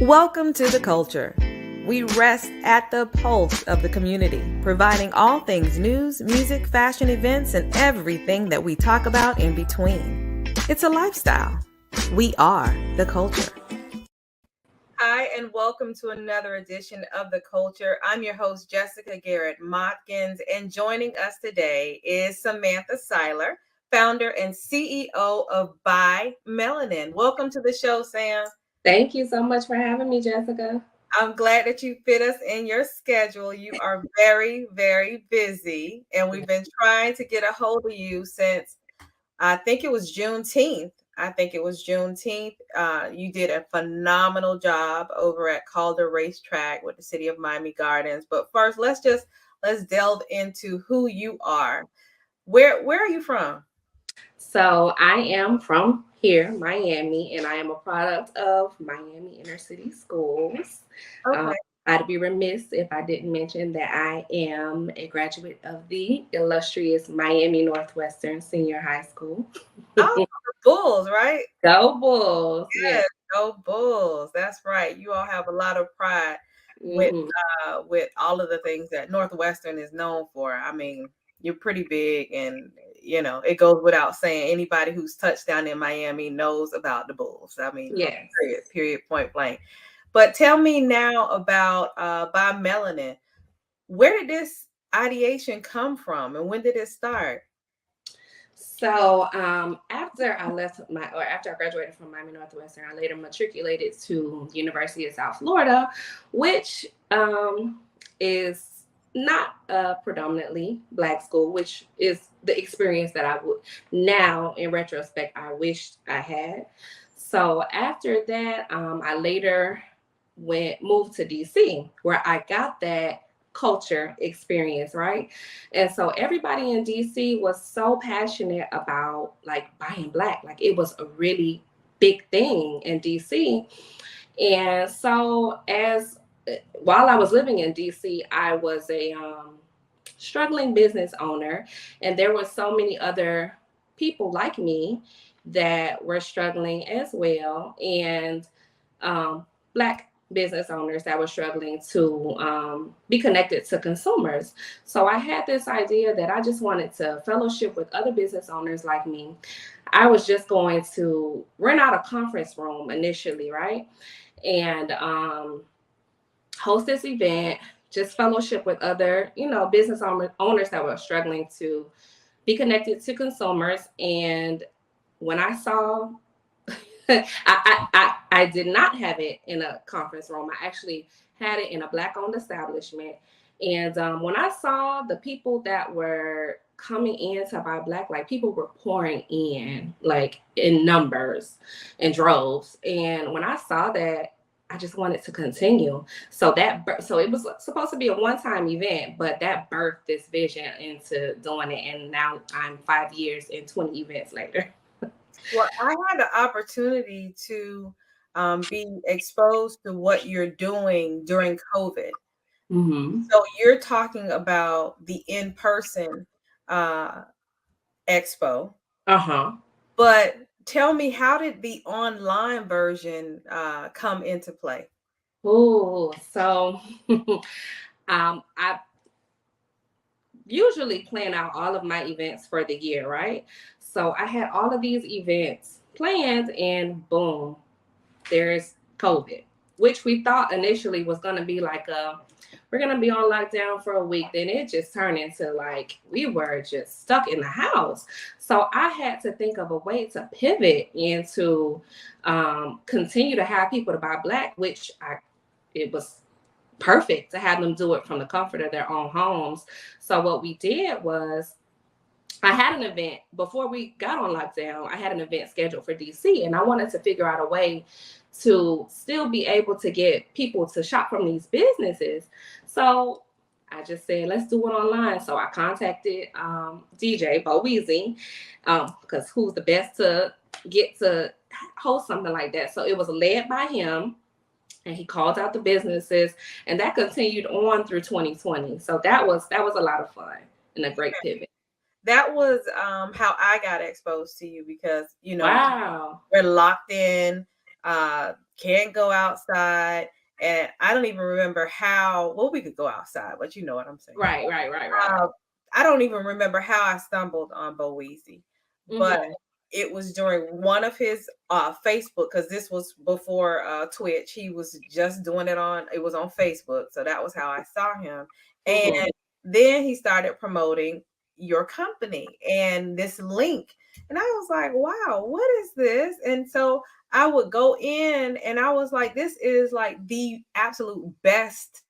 Welcome to The Culture. We rest at the pulse of the community, providing all things news, music, fashion, events, and everything that we talk about in between. It's a lifestyle. We are The Culture. Hi, and welcome to another edition of The Culture. I'm your host, Jessica Garrett-Motkins, and joining us today is Samantha Seiler, founder and CEO of Buy Melanin. Welcome to the show, Sam. Thank you so much for having me, Jessica. I'm glad that you fit us in your schedule. You are very, very busy, and we've been trying to get a hold of you since I think it was Juneteenth. You did a phenomenal job over at Calder Racetrack with the City of Miami Gardens. But first, let's delve into who you are. Where are you from? So I am from here, Miami, and I am a product of Miami Inner City Schools. Okay. I'd be remiss if I didn't mention that I am a graduate of the illustrious Miami Northwestern Senior High School. Oh, the Bulls, right? Go Bulls! Yes, go Bulls. That's right. You all have a lot of pride with all of the things that Northwestern is known for. I mean, you're pretty big, and it goes without saying. Anybody who's touched down in Miami knows about the Bulls. I mean, Yes. Period, point blank. But tell me now about Buy Melanin. Where did this ideation come from, and when did it start? So after I graduated from Miami Northwestern, I later matriculated to University of South Florida, which is not a predominantly Black school, which is the experience that I would now, in retrospect, I wished I had. So after that, I later moved to DC, where I got that culture experience, right? And so everybody in DC was so passionate about like buying Black, like it was a really big thing in DC. And so while I was living in DC, I was a struggling business owner, and there were so many other people like me that were struggling as well, and Black business owners that were struggling to be connected to consumers. So I had this idea that I just wanted to fellowship with other business owners like me. I was just going to rent out a conference room initially, right? And host this event, just fellowship with other, business owners that were struggling to be connected to consumers. And when I saw I did not have it in a conference room. I actually had it in a Black-owned establishment. And when I saw the people that were coming in to buy Black, like people were pouring in, like in numbers and droves. And when I saw that, I just wanted to continue. So it was supposed to be a one-time event, but that birthed this vision into doing it. And now I'm 5 years and 20 events later. Well, I had the opportunity to be exposed to what you're doing during COVID. Mm-hmm. So you're talking about the in-person Expo. Uh-huh. But tell me, how did the online version come into play? Oh, so I usually plan out all of my events for the year, right? So I had all of these events planned, and boom, there's COVID, which we thought initially was going to be like we're going to be on lockdown for a week. Then it just turned into like we were just stuck in the house. So I had to think of a way to pivot and to continue to have people to buy Black, it was perfect to have them do it from the comfort of their own homes. So what we did was I had an event before we got on lockdown. I had an event scheduled for DC, and I wanted to figure out a way to still be able to get people to shop from these businesses. So I just said, let's do it online. So I contacted DJ Bo Weezy, because who's the best to get to host something like that? So it was led by him. And he called out the businesses, and that continued on through 2020. So that was a lot of fun and a great pivot. That was how I got exposed to you, because Wow, we're locked in, can't go outside. And I don't even remember how, well, we could go outside, but you know what I'm saying. Right. I don't even remember how I stumbled on Boezy, but it was during one of his Facebook, because this was before Twitch. He was just doing it was on Facebook. So that was how I saw him. And then he started promoting your company and this link. And I was like, wow, what is this? And so I would go in and I was like, this is like the absolute best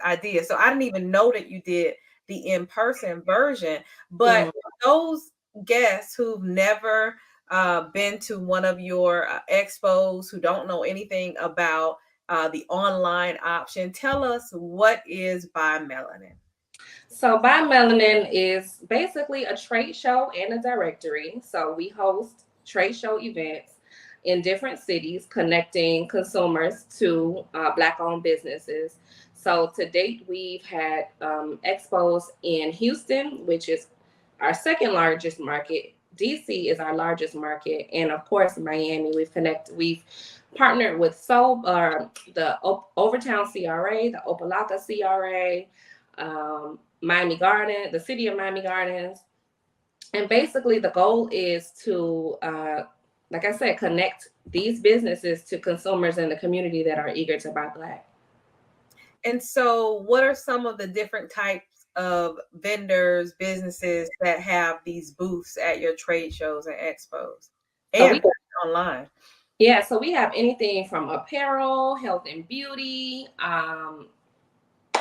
idea. So I didn't even know that you did the in-person version. But those guests who've never been to one of your expos, who don't know anything about the online option, tell us, what is Buy Melanin? So Buy Melanin is basically a trade show and a directory. So we host trade show events in different cities, connecting consumers to Black-owned businesses. So to date, we've had expos in Houston, which is our second largest market. DC is our largest market, and of course Miami. We've partnered with the Overtown CRA, the Opelika CRA, Miami Garden, the city of Miami Gardens. And basically the goal is to, like I said, connect these businesses to consumers in the community that are eager to buy Black. And so what are some of the different types of vendors, businesses that have these booths at your trade shows and expos and online? Yeah, so we have anything from apparel, health and beauty,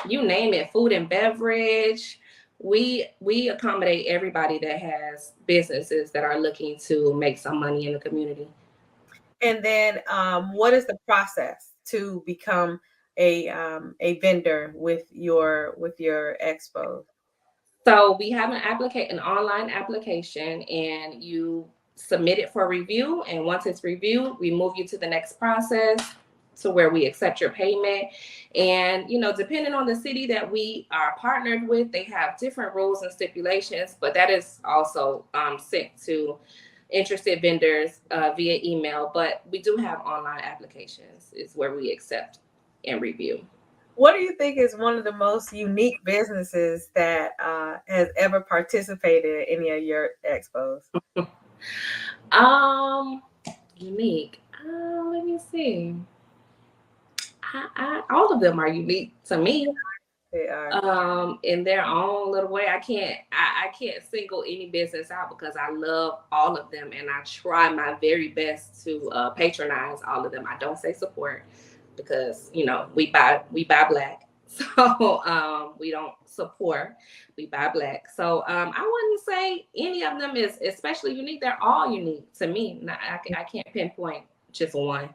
you name it, food and beverage. We accommodate everybody that has businesses that are looking to make some money in the community. And then what is the process to become a vendor with your expos? So we have an online application, and you submit it for review. And once it's reviewed, we move you to the next process, to where we accept your payment. And, depending on the city that we are partnered with, they have different rules and stipulations, but that is also sent to interested vendors via email. But we do have online applications, is where we accept and review. What do you think is one of the most unique businesses that has ever participated in any of your expos? Unique. Let me see. All of them are unique to me. They are. In their own little way. I can't single any business out, because I love all of them, and I try my very best to patronize all of them. I don't say support, because we buy Black. So we don't support, we buy Black. So I wouldn't say any of them is especially unique. They're all unique to me. I can't pinpoint just one.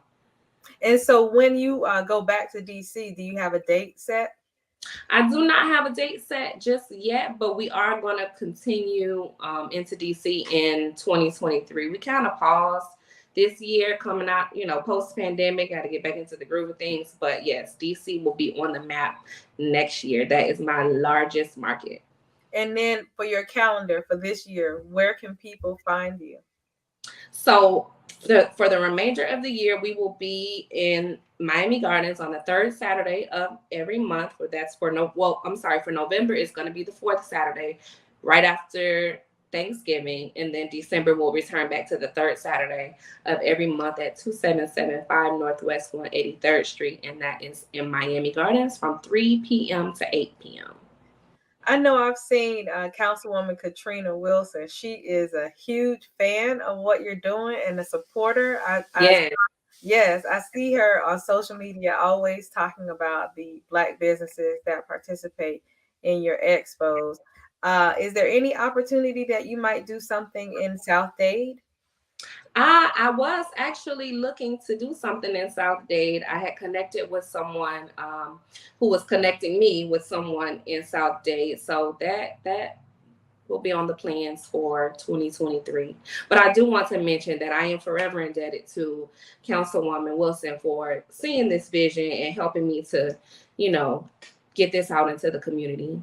And so when you go back to DC, do you have a date set? I do not have a date set just yet, but we are going to continue into DC in 2023. We kind of paused this year coming out, post-pandemic, got to get back into the groove of things. But yes, DC will be on the map next year. That is my largest market. And then for your calendar for this year, where can people find you? So for the remainder of the year, we will be in Miami Gardens on the third Saturday of every month. That's for November is going to be the fourth Saturday, right after Thanksgiving. And then December will return back to the third Saturday of every month at 2775 Northwest 183rd Street. And that is in Miami Gardens from 3 p.m. to 8 p.m. I know I've seen Councilwoman Katrina Wilson. She is a huge fan of what you're doing and a supporter. Yes, I see her on social media always talking about the Black businesses that participate in your expos. Is there any opportunity that you might do something in South Dade? I was actually looking to do something in South Dade. I had connected with someone who was connecting me with someone in South Dade. So that will be on the plans for 2023. But I do want to mention that I am forever indebted to Councilwoman Wilson for seeing this vision and helping me to, get this out into the community.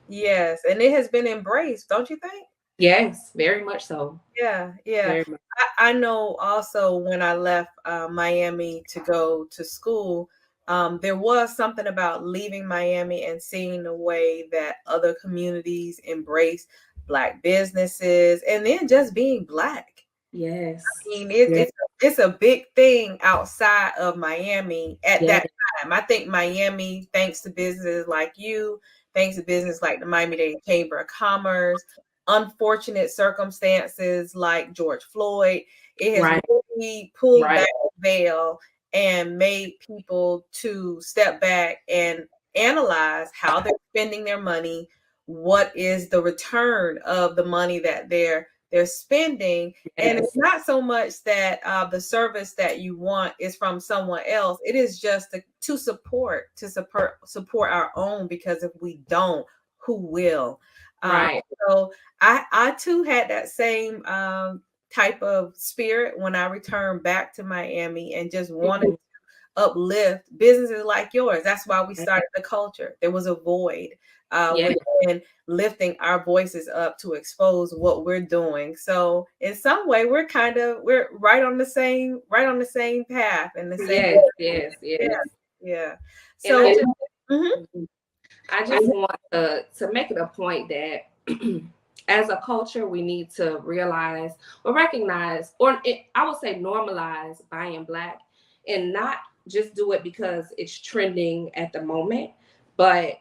Yes, and it has been embraced, don't you think? Yes, very much so. Yeah, yeah. Very much. I know also when I left Miami to go to school, there was something about leaving Miami and seeing the way that other communities embrace Black businesses and then just being Black. Yes. Mean, Yes. it's a big thing outside of Miami at Yes. that time. I think Miami, thanks to businesses like you, thanks to business like the Miami-Dade Chamber of Commerce, unfortunate circumstances like George Floyd, it has Right. really pulled Right. back the veil and made people to step back and analyze how they're spending their money, what is the return of the money that they're spending, and Yes. it's not so much that the service that you want is from someone else. It is just to support our own, because if we don't, who will? Um, Right. so I too had that same type of spirit when I returned back to Miami and just wanted Mhm. uplift businesses like yours. That's why we started the culture. There was a void Yes. within lifting our voices up to expose what we're doing. So in some way, we're right on the same path and the same. Yes. Yes. Yeah, Yes. yeah. And So mhm, I just want to make it a point that as a culture, we need to realize or recognize, I would say normalize buying Black, and not just do it because it's trending at the moment, but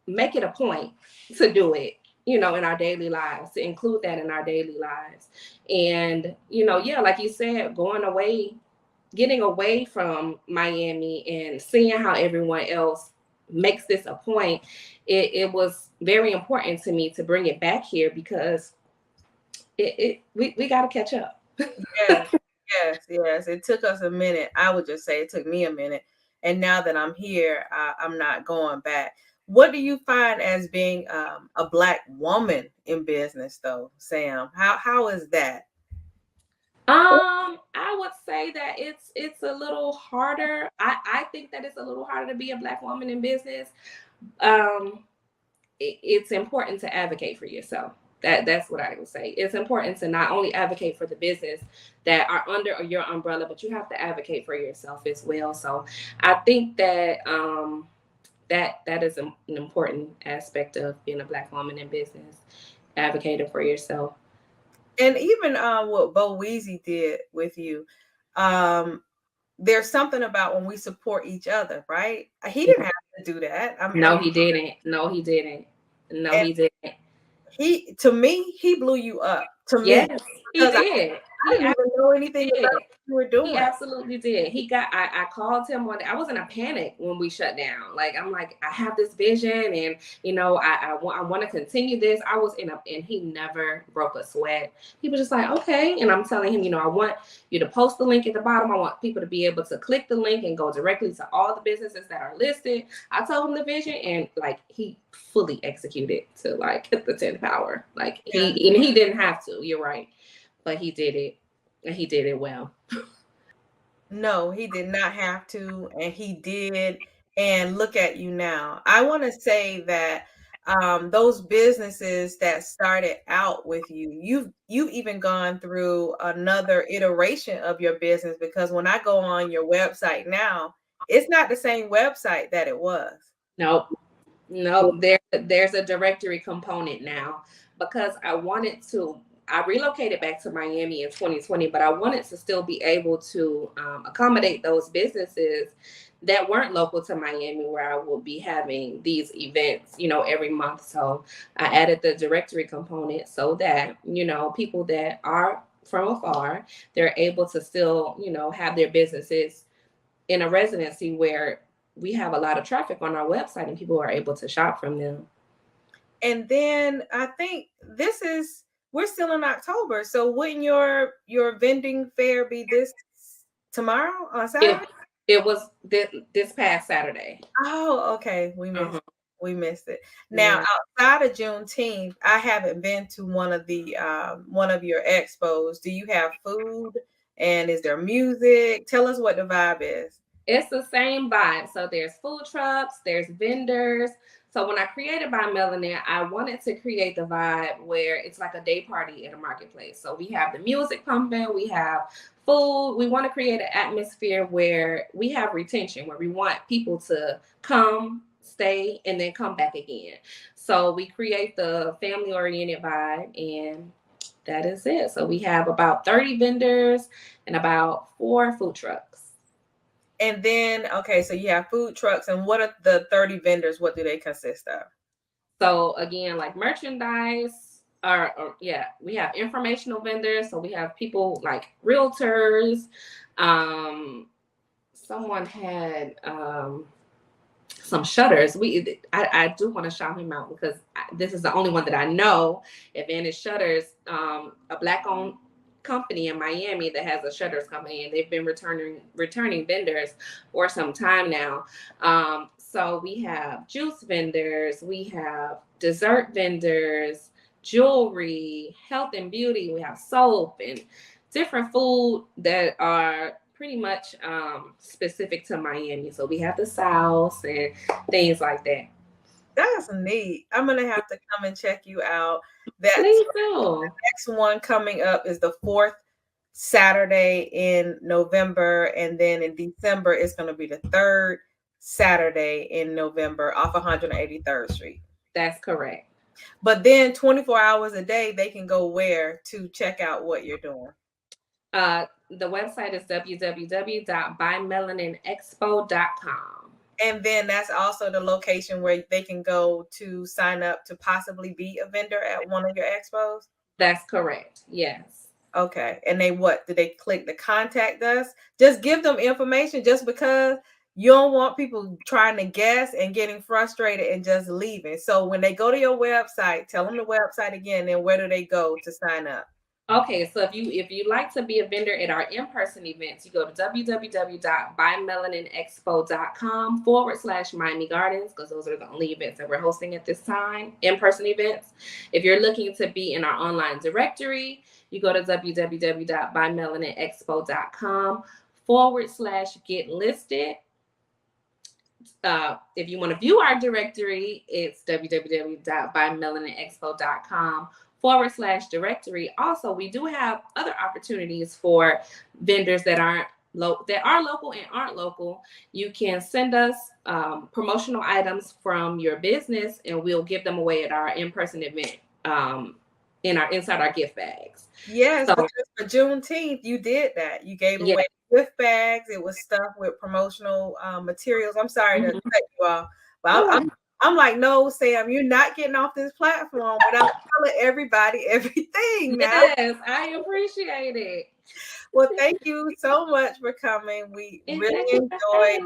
make it a point to do it, in our daily lives, to include that in our daily lives. And, yeah, like you said, getting away from Miami and seeing how everyone else makes this a point, it was very important to me to bring it back here because we got to catch up. yes, yes. It took us a minute. I would just say it took me a minute. And now that I'm here, I'm not going back. What do you find as being a Black woman in business, though, Sam? How is that? I would say that it's a little harder. I think that it's a little harder to be a Black woman in business. Um, it's important to advocate for yourself. That's what I would say. It's important to not only advocate for the business that are under your umbrella, but you have to advocate for yourself as well. So I think that that is an important aspect of being a Black woman in business, advocating for yourself. And even what Bo Weezy did with you, um, there's something about when we support each other, right? He didn't have to do that. No, he didn't. No, he didn't. No, And he didn't. he, to me, he blew you up. To me, Yes, he because did. I He didn't even know anything absolutely about did. what you were He doing. absolutely did. I called him one day. I was in a panic when we shut down. Like, I'm like, I have this vision, and I want to continue this. I was and he never broke a sweat. He was just like, okay. And I'm telling him, I want you to post the link at the bottom. I want people to be able to click the link and go directly to all the businesses that are listed. I told him the vision, and like he fully executed to like the 10th power. Like Yeah. he didn't have to. You're right, but he did it, and he did it well. No, he did not have to, and he did. And look at you now. I want to say that those businesses that started out with you, you've even gone through another iteration of your business, because when I go on your website now, it's not the same website that it was. Nope. Nope. There's a directory component now because I relocated back to Miami in 2020, but I wanted to still be able to accommodate those businesses that weren't local to Miami, where I will be having these events, every month. So I added the directory component so that, people that are from afar, they're able to still, have their businesses in a residency where we have a lot of traffic on our website and people are able to shop from them. And then I think we're still in October. So wouldn't your vending fair be this tomorrow on It Saturday? it was this past Saturday. Oh, okay. We missed Uh-huh. we missed it. Now, Yeah. outside of Juneteenth, I haven't been to one of your expos. Do you have food, and is there music? Tell us what the vibe is. It's the same vibe. So there's food trucks, there's vendors. So when I created Buy Melanin, I wanted to create the vibe where it's like a day party at a marketplace. So we have the music pumping, we have food. We want to create an atmosphere where we have retention, where we want people to come, stay, and then come back again. So we create the family-oriented vibe, and that is it. So we have about 30 vendors and about 4 food trucks. And then, okay, so you have food trucks, and what are the 30 vendors? What do they consist of? So again, like merchandise, we have informational vendors. So we have people like realtors. Someone had some shutters. I do want to shout him out because this is the only one that I know. Advantage Shutters, a Black-owned company in Miami that has a shutters company, and they've been returning vendors for some time now. So we have juice vendors, we have dessert vendors, jewelry, health and beauty. We have soap and different food that are pretty much specific to Miami. So we have the South and things like that. That's neat. I'm gonna have to come and check you out. Please do. The next one coming up is the 4th Saturday in November, and then in December it's going to be the 3rd Saturday in November off 183rd Street. That's correct. But then 24 hours a day, they can go where to check out what you're doing? The website is www.buymelaninexpo.com. And then that's also the location where they can go to sign up to possibly be a vendor at one of your expos? That's correct. Yes. Okay. And do they click the contact us? Just give them information, just because you don't want people trying to guess and getting frustrated and just leaving. So when they go to your website, tell them the website again, and where do they go to sign up? Okay, so if you like to be a vendor at our in-person events, you go to www.buymelaninexpo.com/Miami Gardens, because those are the only events that we're hosting at this time, in-person events. If you're looking to be in our online directory, you go to www.buymelaninexpo.com/get listed. If you want to view our directory, it's www.buymelaninexpo.com/directory. Also, we do have other opportunities for vendors that are local and aren't local. You can send us promotional items from your business, and we'll give them away at our in-person event inside our gift bags. Yes, so, for Juneteenth, you did that. You gave away gift bags. It was stuff with promotional materials. I'm sorry to cut you off, but I'm like, no, Sam, you're not getting off this platform without telling everybody everything now. Yes, I appreciate it. Well, thank you so much for coming. We really enjoyed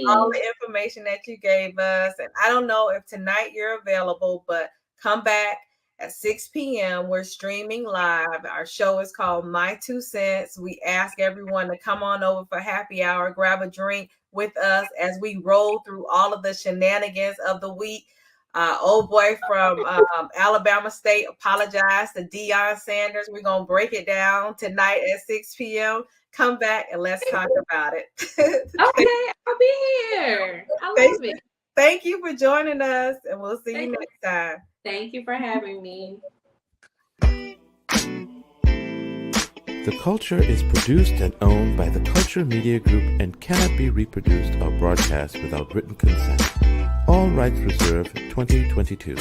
all the information that you gave us. And I don't know if tonight you're available, but come back at 6 p.m. We're streaming live. Our show is called My 2 Cents. We ask everyone to come on over for happy hour, grab a drink with us as we roll through all of the shenanigans of the week. Old boy from Alabama State apologized to Deion Sanders. We're going to break it down tonight at 6 p.m. Come back and let's talk about it. Okay, I'll be here. I love it. Thank you for joining us, and we'll see you next time. Thank you for having me. The Culture is produced and owned by the Culture Media Group and cannot be reproduced or broadcast without written consent. All rights reserved 2022.